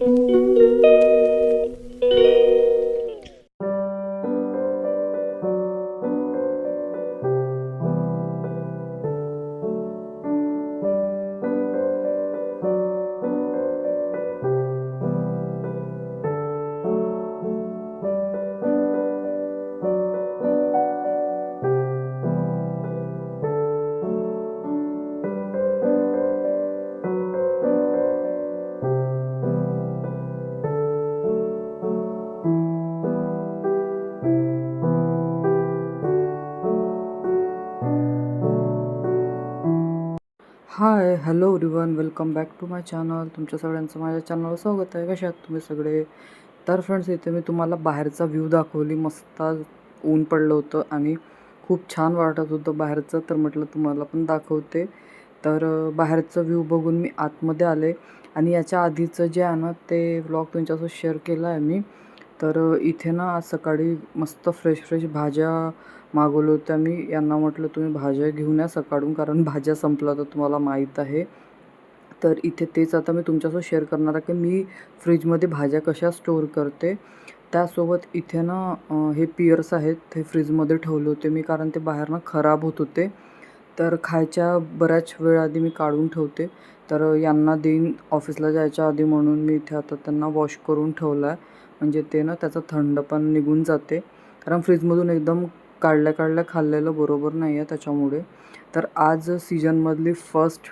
High hello everyone, welcome back to my channel. तुमच्या सगळ्यांचं माझ्या चॅनलवर स्वागत आहे. कशा आहात तुम्ही सगळे? तर फ्रेंड्स, इथे मी तुम्हाला बाहेरचा व्ह्यू दाखवली. मस्त आज ऊन पडलं होतं आणि खूप छान वाटत होतं बाहेरचं, तर म्हटलं तुम्हाला पण दाखवते. तर बाहेरचं व्ह्यू बघून मी आतमध्ये आले आणि याच्या आधीचं जे आहे ना ते व्लॉग तुमच्यासोबत शेअर केला आहे मी. तर इथे ना आज सकाळी मस्त फ्रेश भाज्या मागवल्या होत्या मी. यांना म्हटलं तुम्ही भाज्या घेऊन या सकाळून, कारण भाज्या संपल्या तर तुम्हाला माहीत आहे. तर इथे तेच आता मी तुमच्यासोबत शेअर करणार आहे की मी फ्रीजमध्ये भाज्या कशा स्टोअर करते. त्यासोबत इथे ना हे पियर्स आहेत, ते फ्रीजमध्ये ठेवले होते मी, कारण ते बाहेरनं खराब होत होते. तर खायच्या बऱ्याच वेळ आधी मी काढून ठेवते. तर यांना देईन ऑफिसला जायच्या आधी, म्हणून मी इथे आता त्यांना वॉश करून ठेवलं आहे. म्हणजे ते ना त्याचं थंड पण निघून जाते, कारण फ्रीजमधून एकदम काढल्या खाल्लेलं बरोबर नाही आहे त्याच्यामुळे. तर आज सीजनमधली फर्स्ट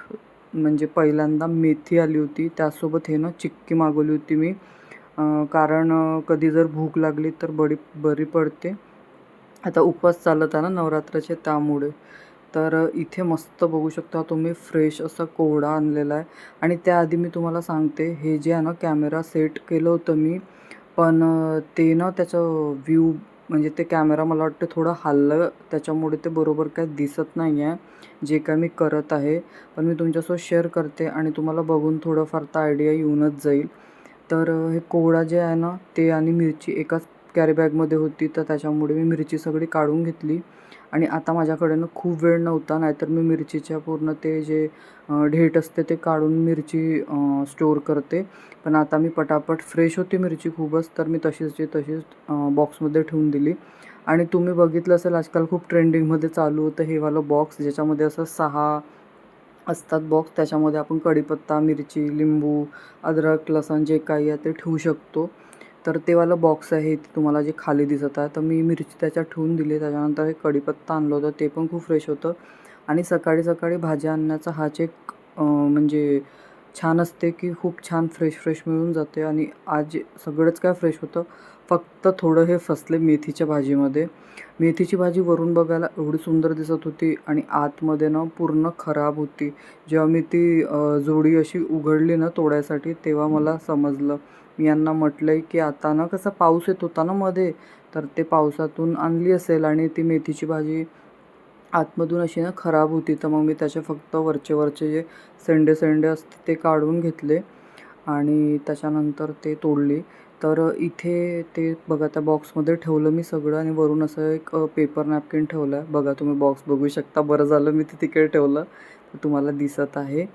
म्हणजे पहिल्यांदा मेथी आली होती. त्यासोबत हे ना चिक्की मागवली होती मी, कारण कधी जर भूक लागली तर बरी पडते. आता उपवास चालत आहे ना नवरात्राचे, त्यामुळे. तर इथे मस्त बघू शकता तुम्ही फ्रेश असा कोवडा आणलेला आहे. आणि त्याआधी मी तुम्हाला सांगते, हे जे आहे ना कॅमेरा सेट केलं होतं मी, पण ते ना त्याचं व्ह्यू म्हणजे ते कॅमेरा मला वाटतं थोडं हललं, त्याच्यामुळे ते बरोबर काय दिसत नाही आहे जे काय मी करत आहे. पण मी तुमच्यासोबत शेअर करते आणि तुम्हाला बघून थोडंफार तर आयडिया येऊनच जाईल. तर हे कोवडा जे आहे ना ते आणि मिरची एकाच कॅरी बॅगमध्ये होती, तर त्याच्यामुळे मी मिरची सगळी काढून घेतली. आणि आता माझ्याकडे खूप वेळ नव्हता, नाहीतर मी मिरचीच्या पूर्ण ते जे ढेट असते ते काढून मिरची स्टोअर करते. पण आता मी पटापट, फ्रेश होती मिरची खूपच, तर मी तशीच बॉक्समध्ये ठेवून दिली. आणि तुम्ही बघितलं असेल आजकाल खूप ट्रेंडिंगमध्ये चालू होतं हे वालं बॉक्स, ज्याच्यामध्ये असं 6 असतात बॉक्स. त्याच्यामध्ये आपण कढीपत्ता, मिरची, लिंबू, अद्रक, लसूण जे काही आहे ते ठेवू शकतो. तर ते वालं बॉक्स आहे ते तुम्हाला जे खाली दिसत आहे. तर मी मिरची त्याच्यात ठेवून दिली. त्याच्यानंतर हे कढीपत्ता आणलं होतं, ते पण खूप फ्रेश होतं. आणि सकाळी भाज्या आणण्याचा हाच एक म्हणजे छान असते की खूप छान फ्रेश मिळून जाते. आणि आज सगळंच काय फ्रेश होतं, फक्त थोडं हे फसले मेथीच्या भाजीमध्ये. मेथीची भाजी वरून बघायला एवढी सुंदर दिसत होती आणि आतमध्ये ना पूर्ण खराब होती. जेव्हा मी ती जोडी अशी उघडली ना तोडायसाठी, तेव्हा मला समजलं. मी यांना म्हटलं की आता ना कसा पाऊस येत होता ना मध्ये, तर ते पावसातून आणली असेल आणि ती मेथीची भाजी आतमधून अशी ना खराब होती. तर मग मी त्याचे फक्त वरचे जे शेंडे असते ते काढून घेतले आणि त्याच्यानंतर ते तोडली. तर इथे ते बघा त्या बॉक्समध्ये ठेवलं मी सगळं आणि वरून असं एक पेपर नॅपकिन ठेवलं आहे. बघा तुम्ही बॉक्स बघू शकता. बरं झालं मी ते तिकडे ठेवलं, तर तुम्हाला दिसत आहे.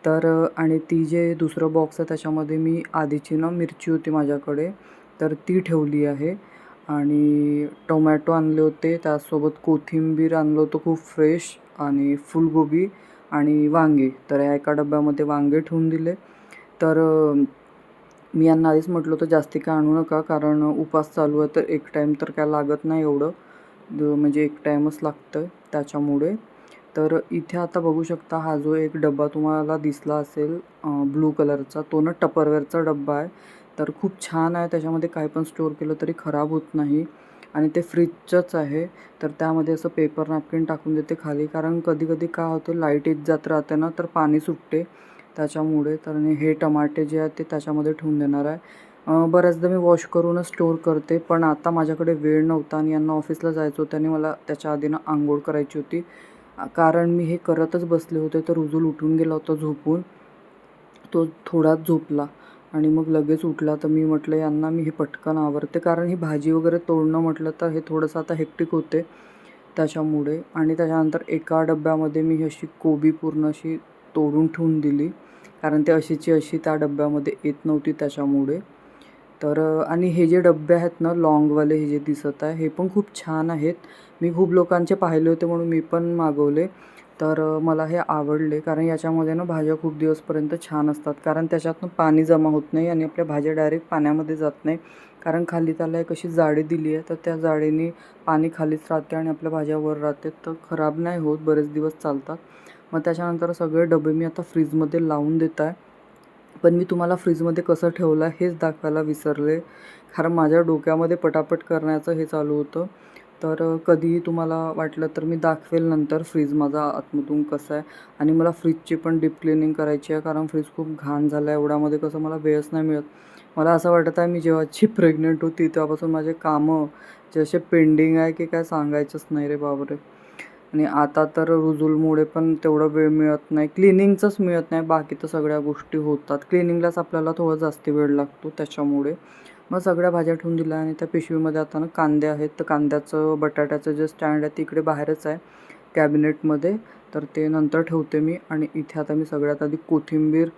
तर आणि ती जे दुसरं बॉक्स आहे त्याच्यामध्ये मी आधीची ना मिरची होती माझ्याकडे, तर ती ठेवली आहे. आणि टोमॅटो आणले होते, त्यासोबत कोथिंबीर आणलं होतं खूप फ्रेश, आणि फुलगोबी आणि वांगे. तर ह्या एका डब्यामध्ये वांगे ठेवून दिले. तर मी यांना आधीच म्हटलं होतं जास्ती काय आणू नका, कारण उपवास चालू आहे, तर एक टाईम तर काय लागत नाही एवढं, म्हणजे एक टाईमच लागतं त्याच्यामुळे. तर इथे आता बघू शकता हा जो एक डब्बा तुम्हाला दिसला असेल ब्लू कलरचा, तो ना टपरवेअरचा डब्बा आहे. तर खूप छान आहे, त्याच्यामध्ये काय पण स्टोअर केलं तरी खराब होत नाही आणि ते फ्रीजचंच आहे. तर त्यामध्ये असं पेपर नॅपकिन टाकून देते खाली, कारण कधी काय होतं लाईट येत जात राहते ना, तर पाणी सुटते त्याच्यामुळे. तर हे टमाटे जे आहेत ते त्याच्यामध्ये ठेवून देणार आहे. बऱ्याचदा मी वॉश करूनच स्टोअर करते, पण आता माझ्याकडे वेळ नव्हता आणि यांना ऑफिसला जायचं होतं आणि मला त्याच्या आधी अंघोळ करायची होती. कारण मी हे करतच बसले होते, तर उजूल उठून गेला होता झोपून. तो थोडाच झोपला आणि मग लगेच उठला. तर मी म्हटलं यांना मी हे पटकन आवरते, कारण ही भाजी वगैरे तोडणं म्हटलं तर हे थोडंसं आता हेक्टिक होते त्याच्यामुळे. आणि त्याच्यानंतर एका डब्यामध्ये मी अशी कोबी पूर्ण अशी तोडून ठेवून दिली, कारण ते अशीची अशी त्या डब्यामध्ये येत नव्हती त्याच्यामुळे. तर आणि हे जे डब्बे आहेत ना लाँगवाले हे जे दिसत आहे हे पण खूप छान आहेत. मी खूप लोकांचे पाहिले होते म्हणून मी पण मागवले. तर मला हे आवडले कारण याच्यामध्ये ना भाज्या खूप दिवसपर्यंत छान असतात. कारण त्याच्यातनं पाणी जमा होत नाही आणि आपल्या भाज्या डायरेक्ट पाण्यामध्ये जात नाही. कारण खाली त्याला एक अशी जाळी दिली आहे, तर त्या जाळीने पाणी खालीच राहते आणि आपल्या भाज्या वर राहते, तर खराब नाही होत, बरेच दिवस चालतात. मग त्याच्यानंतर सगळे डबे मी आता फ्रीजमध्ये लावून देत आहे. पण मी तुम्हाला फ्रीजमध्ये कसं ठेवलं आहे हेच दाखवायला विसरले. कारण माझ्या डोक्यामध्ये पटापट करण्याचं हे चालू होतं. तर कधीही तुम्हाला वाटलं तर मी दाखवेल नंतर फ्रीज माझा आतमधून कसं आहे. आणि मला फ्रीजची पण डीप क्लिनिंग करायची आहे कारण फ्रीज खूप घाण झालं आहे. एवढ्यामध्ये कसं मला वेळच नाही मिळत. मला असं वाटत आहे मी जेव्हाची प्रेग्नंट होती तेव्हापासून माझे कामं जे असे पेंडिंग आहे की काय सांगायचंच नाही रे बापरे. आणि आता तर रुजूलमुळे पण तेवढा वेळ मिळत नाही, क्लिनिंगचंच मिळत नाही, बाकी तर सगळ्या गोष्टी होतात. क्लिनिंगलाच आपल्याला थोडं जास्त वेळ लागतो त्याच्यामुळे. मग सगळ्या भाज्या ठेवून दिल्या आणि त्या पिशवीमध्ये आता ना कांदे आहेत, तर कांद्याचं बटाट्याचं जे स्टँड आहे तिकडे बाहेरच आहे कॅबिनेटमध्ये, तर ते नंतर ठेवते मी. आणि इथे आता मी सगळ्यात आधी कोथिंबीर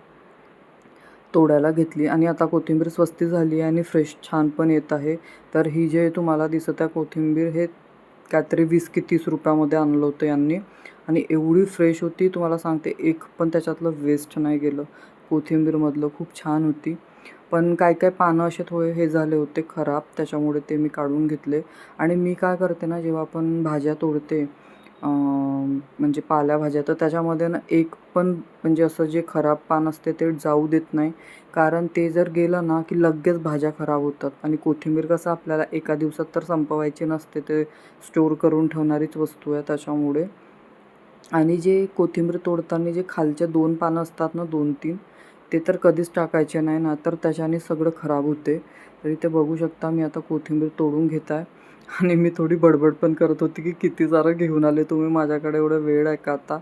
तोडायला घेतली आणि आता कोथिंबीर स्वस्त झाली आहे आणि फ्रेश छान पण येत आहे. तर ही जे तुम्हाला दिसत आहे कोथिंबीर हे काहीतरी 20 की 30 रुपयामध्ये आणलं होतं यांनी आणि एवढी फ्रेश होती तुम्हाला सांगते, एक पण त्याच्यातलं वेस्ट नाही गेलं. कोथिंबीरमधलं खूप छान होती. पण काय काय पानं असे थोडे हे झाले होते खराब, त्याच्यामुळे ते मी काढून घेतले. आणि मी काय करते ना जेव्हा आपण भाज्या तोडते म्हणजे पालेभाज्या, तर त्याच्यामध्ये ना एक पण म्हणजे असं जे खराब पान असते ते जाऊ देत नाही. कारण ते जर गेलं ना की लगेच भाज्या खराब होतात. आणि कोथिंबीर कसं आपल्याला एका दिवसात तर संपवायची नसते, ते स्टोअर करून ठेवणारीच वस्तू आहे त्याच्यामुळे. आणि जे कोथिंबीर तोडताना जे खालचे 2 पानं असतात ना 2-3, ते तर कधीच टाकायचे नाही ना, तर त्याच्याने सगळं खराब होते. तर इथे बघू शकता मी आता कोथिंबीर तोडून घेत आहे. आणि मी थोडी बडबड पण करत होती की किती सारं घेऊन आले तुम्ही, माझ्याकडे एवढा वेळ आहे का आता.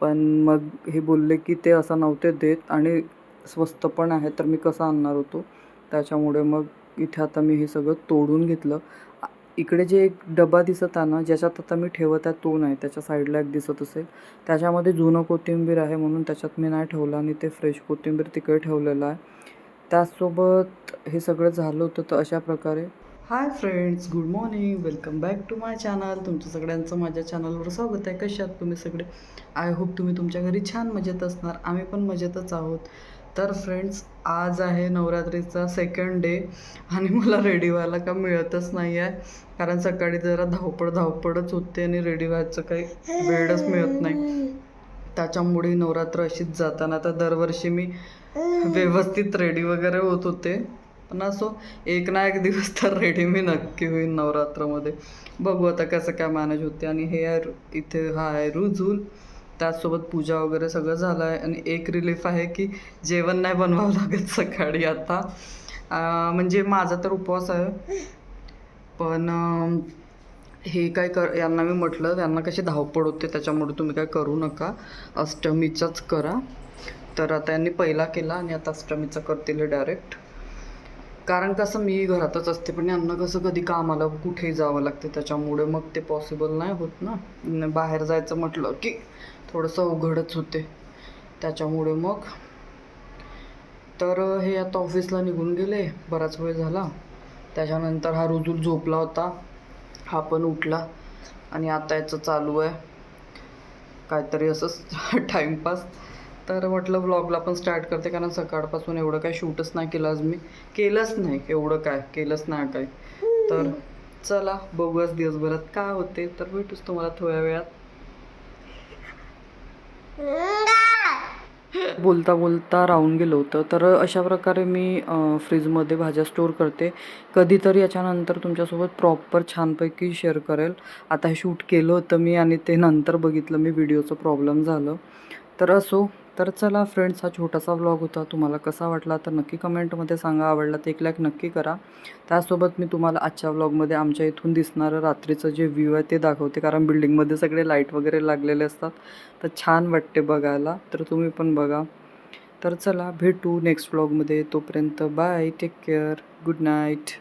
पण मग हे बोलले की ते असं नव्हते देत आणि स्वस्त पण आहे, तर मी कसं आणणार होतो. त्याच्यामुळे मग इथे आता मी हे सगळं तोडून घेतलं. इकडे जे एक डबा दिसत आहे ना ज्याच्यात आता मी ठेवत आहे तो नाही, त्याच्या साईडला एक दिसत असेल, त्याच्यामध्ये जुनं कोथिंबीर आहे म्हणून त्याच्यात मी नाही ठेवलं आणि ते फ्रेश कोथिंबीर तिकडे ठेवलेलं आहे. त्याचसोबत हे सगळं झालं होतं. तर अशा प्रकारे hi friends, good morning, welcome back to my channel. तुमचं सगळ्यांचं माझ्या चॅनलवर स्वागत आहे. कसे आहात तुम्ही सगळे? आय होप तुम्ही तुमच्या घरी छान मजेत असणार. आम्ही पण मजेतच आहोत. तर फ्रेंड्स, आज आहे नवरात्रीचा सेकंड डे आणि मला रेडी व्हायला का मिळतच नाही आहे. कारण सकाळी जरा धावपळच होते आणि रेडी व्हायचं काही वेळच मिळत नाही. त्याच्यामुळे नवरात्र अशीच जाताना तर दरवर्षी मी व्यवस्थित रेडी वगैरे होत होते. पण असो, एक ना एक दिवस तर रेडी मी नक्की होईन नवरात्रामध्ये. बघू आता कसं काय मॅनेज होते. आणि हे आहे इथे हा आहे रुजूल, त्याचसोबत पूजा वगैरे सगळं झालं आहे. आणि एक रिलीफ आहे की जेवण नाही बनवावं लागत सकाळी आता. म्हणजे माझा तर उपवास आहे, पण हे काय यांना मी म्हटलं, त्यांना कशी धावपळ होते त्याच्यामुळे तुम्ही काय करू नका, अष्टमीचाच करा. तर आता यांनी पहिला केला आणि आता अष्टमीचा करतील डायरेक्ट. कारण कसं मी घरातच असते, पण यांना कसं कधी कामाला कुठेही जावं लागते, त्याच्यामुळे मग ते पॉसिबल नाही होत ना. बाहेर जायचं म्हटलं की थोडंसं अवघडच होते त्याच्यामुळे मग. तर हे आता ऑफिसला निघून गेले, बराच वेळ झाला. त्याच्यानंतर हा रुजूल झोपला होता, हा पण उठला आणि आता याचं चालू आहे काहीतरी असंच टाईमपास. तर म्हटलं व्लॉगला पण स्टार्ट करते, कारण सकाळपासून एवढं काय शूटच नाही केलं आज मी. केलंच नाही, एवढं काय केलंच नाही काय. तर चला बघूच दिवसभरात काय होते, तर भेटूच तुम्हाला थोड्या वेळात. बोलता बोलता राहून गेलं होतं. तर अशा प्रकारे मी फ्रीजमध्ये भाज्या स्टोअर करते. कधीतरी याच्यानंतर तुमच्यासोबत प्रॉपर छानपैकी शेअर करेल. आता हे शूट केलं होतं मी आणि ते नंतर बघितलं मी, व्हिडिओचं प्रॉब्लेम झालं. तर असो, तर चला फ्रेंड्स, हा छोटासा व्लॉग होता. तुम्हाला कसा वाटला तर नक्की कमेंटमध्ये सांगा. आवडला तर एक लाईक नक्की करा. त्यासोबत मी तुम्हाला आजच्या व्लॉगमध्ये आमच्या इथून दिसणारं रात्रीचं जे व्ह्यू आहे ते दाखवते, कारण बिल्डिंगमध्ये सगळे लाईट वगैरे लागलेले असतात, तर छान वाटते बघायला. तर तुम्ही पण बघा. तर चला भेटू नेक्स्ट व्लॉगमध्ये. तोपर्यंत bye, take care, good night.